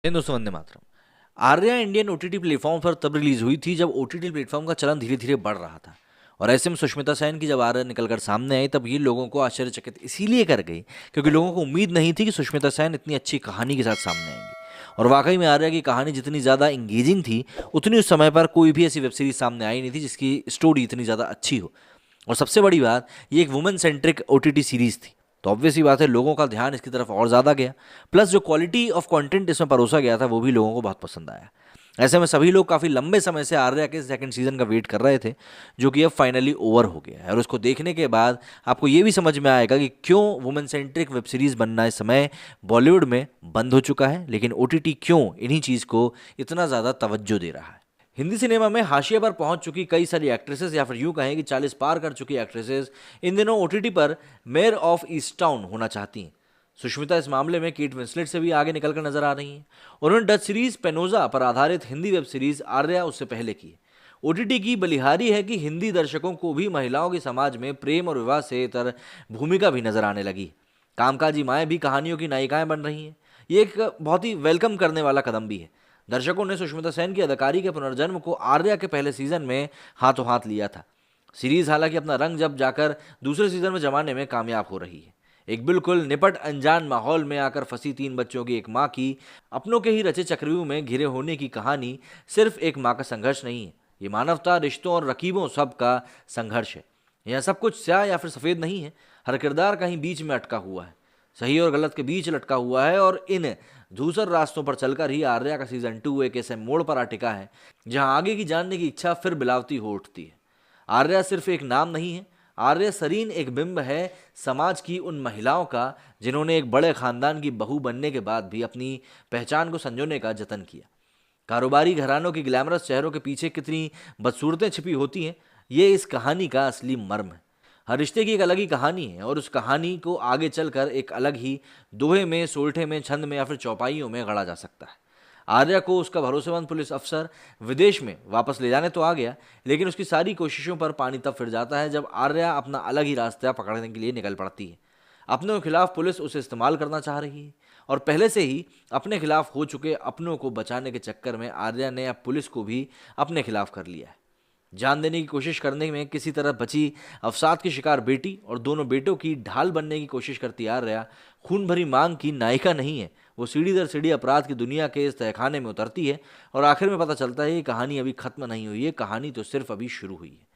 दोस्तों, Vande Mataram. Arya Indian OTT platform पर तब रिलीज हुई थी जब ओटीटी प्लेटफॉर्म का चलन धीरे धीरे बढ़ रहा था। और ऐसे में सुष्मिता सेन की जब आर्या निकलकर सामने आई तब ये लोगों को आश्चर्यचकित इसीलिए कर गई क्योंकि लोगों को उम्मीद नहीं थी कि सुष्मिता सेन इतनी अच्छी कहानी के साथ सामने आएंगी। और वाकई में आर्या की कहानी जितनी ज़्यादा इंगेजिंग थी उतनी उस समय पर कोई भी ऐसी वेब सीरीज सामने आई नहीं थी जिसकी स्टोरी इतनी ज़्यादा अच्छी हो। और सबसे बड़ी बात, ये एक वुमेन सेंट्रिक ओटीटी सीरीज थी, तो ऑब्वियस ही बात है लोगों का ध्यान इसकी तरफ और ज़्यादा गया। प्लस जो क्वालिटी ऑफ कंटेंट इसमें परोसा गया था वो भी लोगों को बहुत पसंद आया। ऐसे में सभी लोग काफ़ी लंबे समय से आर्या के सेकंड सीजन का वेट कर रहे थे, जो कि अब फाइनली ओवर हो गया है। और उसको देखने के बाद आपको ये भी समझ में आएगा कि क्यों वुमेन सेंट्रिक वेब सीरीज़ बनना इस समय बॉलीवुड में बंद हो चुका है, लेकिन ओटीटी क्यों इन्हीं चीज़ को इतना ज़्यादा तवज्जो दे रहा है। हिंदी सिनेमा में हाशिए पर पहुंच चुकी कई सारी एक्ट्रेसेस, या फिर यूं कहें कि 40 पार कर चुकी एक्ट्रेसेस इन दिनों ओटीटी पर मेयर ऑफ ईस्ट टाउन होना चाहती हैं। सुष्मिता इस मामले में केट विंसलेट से भी आगे निकलकर नजर आ रही हैं। उन्होंने डच सीरीज पेनोजा पर आधारित हिंदी वेब सीरीज आर्या उससे पहले की। ओटीटी की बलिहारी है कि हिंदी दर्शकों को भी महिलाओं के समाज में प्रेम और विवाह से इतर भूमिका भी नजर आने लगी। कामकाजी माएँ भी कहानियों की नायिकाएं बन रही हैं। ये एक बहुत ही वेलकम करने वाला कदम भी है। दर्शकों ने सुष्मिता सेन की अदाकारी के पुनर्जन्म को आर्या के पहले सीजन में हाथों हाथ लिया था। सीरीज हालांकि अपना रंग जब जाकर दूसरे सीजन में जमाने में कामयाब हो रही है। एक बिल्कुल निपट अनजान माहौल में आकर फंसी 3 बच्चों की एक माँ की अपनों के ही रचे चक्रव्यूह में घिरे होने की कहानी सिर्फ एक माँ का संघर्ष नहीं है, ये मानवता, रिश्तों और रकीबों सब का संघर्ष है। यह सब कुछ स्याह या फिर सफ़ेद नहीं है, हर किरदार कहीं बीच में अटका हुआ है, सही और गलत के बीच लटका हुआ है। और इन धूसर रास्तों पर चलकर ही आर्या का सीजन 2 एक ऐसे मोड़ पर आ टिका है जहां आगे की जानने की इच्छा फिर बिलावती हो उठती है। आर्या सिर्फ एक नाम नहीं है, आर्या सरीन एक बिंब है समाज की उन महिलाओं का जिन्होंने एक बड़े खानदान की बहू बनने के बाद भी अपनी पहचान को संजोने का जतन किया। कारोबारी घरानों के ग्लैमरस चेहरों के पीछे कितनी बदसूरतें छिपी होती हैं, ये इस कहानी का असली मर्म है। हर रिश्ते की एक अलग ही कहानी है और उस कहानी को आगे चलकर एक अलग ही दोहे में, सोल्ठे में, छंद में या फिर चौपाइयों में गढ़ा जा सकता है। आर्या को उसका भरोसेमंद पुलिस अफसर विदेश में वापस ले जाने तो आ गया, लेकिन उसकी सारी कोशिशों पर पानी तब फिर जाता है जब आर्या अपना अलग ही रास्ता पकड़ने के लिए निकल पड़ती है। अपनों के खिलाफ पुलिस उसे इस्तेमाल करना चाह रही है और पहले से ही अपने खिलाफ हो चुके अपनों को बचाने के चक्कर में आर्या ने अब पुलिस को भी अपने खिलाफ कर लिया है। जान देने की कोशिश करने में किसी तरह बची अवसाद की शिकार बेटी और दोनों बेटों की ढाल बनने की कोशिश करती आर्या खून भरी मांग की नायिका नहीं है। वो सीढ़ी दर सीढ़ी अपराध की दुनिया के इस तहखाने में उतरती है और आखिर में पता चलता है ये कहानी अभी खत्म नहीं हुई है, कहानी तो सिर्फ अभी शुरू हुई है।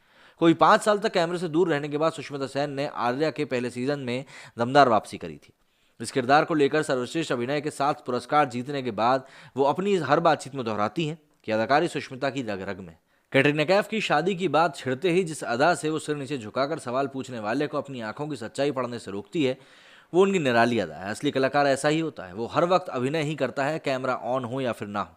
कोई 5 साल तक कैमरे से दूर रहने के बाद सुष्मिता सेन ने आर्या के पहले सीजन में दमदार वापसी करी थी। इस किरदार को लेकर सर्वश्रेष्ठ अभिनय के 7 पुरस्कार जीतने के बाद वो अपनी इस हर बातचीत में दोहराती हैं कि अदाकारी सुष्मिता की रग रग में। कैटरीना कैफ की शादी की बात छिड़ते ही जिस अदा से वो सिर नीचे झुकाकर सवाल पूछने वाले को अपनी आंखों की सच्चाई पढ़ने से रोकती है, वो उनकी निराली अदा है। असली कलाकार ऐसा ही होता है, वो हर वक्त अभिनय ही करता है, कैमरा ऑन हो या फिर ना हो।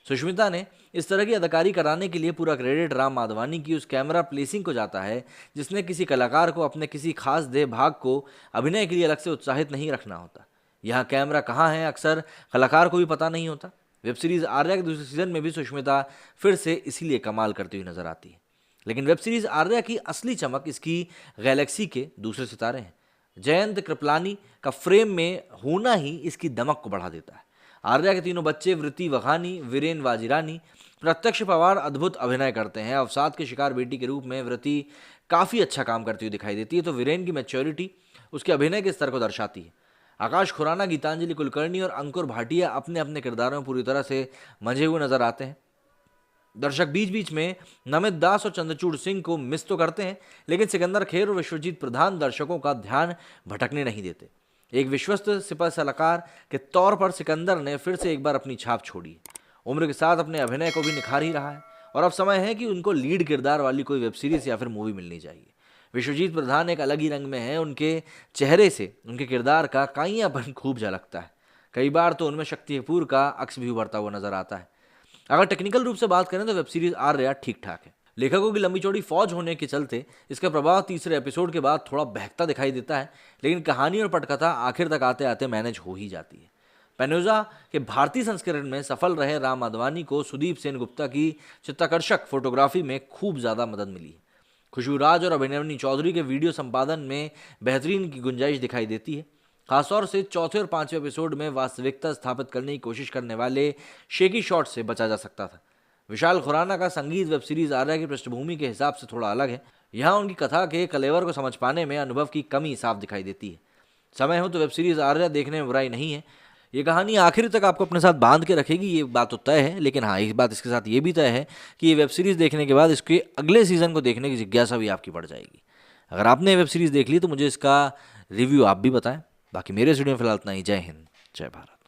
सुष्मिता ने इस तरह की अदाकारी कराने के लिए पूरा क्रेडिट राम माधवानी की उस कैमरा प्लेसिंग को जाता है जिसने किसी कलाकार को अपने किसी खास देह भाग को अभिनय के लिए अलग से उत्साहित नहीं रखना होता। यहाँ कैमरा कहाँ है अक्सर कलाकार को भी पता नहीं होता। वेब सीरीज आर्या के दूसरे सीजन में भी सुष्मिता फिर से इसीलिए कमाल करती हुई नजर आती है। लेकिन वेब सीरीज आर्या की असली चमक इसकी गैलेक्सी के दूसरे सितारे हैं। जयंत कृपलानी का फ्रेम में होना ही इसकी दमक को बढ़ा देता है। आर्या के तीनों बच्चे वृत्ति वघानी, वीरेन वाजिरानी, प्रत्यक्ष पवार अद्भुत अभिनय करते हैं। अवसाद के शिकार बेटी के रूप में वृत्ति काफ़ी अच्छा काम करती हुई दिखाई देती है, तो वीरेन की मैच्योरिटी उसके अभिनय के स्तर को दर्शाती है। आकाश खुराना, गीतांजलि कुलकर्णी और अंकुर भाटिया अपने अपने किरदारों में पूरी तरह से मंझे हुए नजर आते हैं। दर्शक बीच बीच में नमित दास और चंद्रचूड़ सिंह को मिस तो करते हैं, लेकिन सिकंदर खेर और विश्वजीत प्रधान दर्शकों का ध्यान भटकने नहीं देते। एक विश्वस्त सिपह सलाहकार के तौर पर सिकंदर ने फिर से एक बार अपनी छाप छोड़ी। उम्र के साथ अपने अभिनय को भी निखार ही रहा है और अब समय है कि उनको लीड किरदार वाली कोई वेब सीरीज या फिर मूवी मिलनी चाहिए। विश्वजीत प्रधान एक अलग ही रंग में है, उनके चेहरे से उनके किरदार का काइयापन खूब झलकता है। कई बार तो उनमें शक्ति कपूर का अक्स भी उभरता हुआ नजर आता है। अगर टेक्निकल रूप से बात करें तो वेब सीरीज आर्या ठीक ठाक है। लेखकों की लंबी चौड़ी फौज होने के चलते इसका प्रभाव तीसरे एपिसोड के बाद थोड़ा बहकता दिखाई देता है, लेकिन कहानी और पटकथा आखिर तक आते आते मैनेज हो ही जाती है। पेनोजा के भारतीय संस्करण में सफल रहे राम माधवानी को सुदीप सेन गुप्ता की चित्ताकर्षक फोटोग्राफी में खूब ज़्यादा मदद मिली है। खुशबू राज और अभिनवनी चौधरी के वीडियो संपादन में बेहतरीन की गुंजाइश दिखाई देती है। खासतौर से चौथे और पांचवें एपिसोड में वास्तविकता स्थापित करने की कोशिश करने वाले शेकी शॉट से बचा जा सकता था। विशाल खुराना का संगीत वेब सीरीज आर्या की पृष्ठभूमि के हिसाब से थोड़ा अलग है। यहाँ उनकी कथा के कलेवर को समझ पाने में अनुभव की कमी साफ दिखाई देती है। समय हो तो वेब सीरीज आर्या देखने में बुराई नहीं है। ये कहानी आखिर तक आपको अपने साथ बांध के रखेगी, ये बात तो तय है। लेकिन हाँ, एक बात इसके साथ ये भी तय है कि ये वेब सीरीज देखने के बाद इसके अगले सीजन को देखने की जिज्ञासा भी आपकी बढ़ जाएगी। अगर आपने वेब सीरीज देख ली तो मुझे इसका रिव्यू आप भी बताएं। बाकी मेरे स्टूडियो में फिलहाल इतना ही। जय हिंद, जय भारत।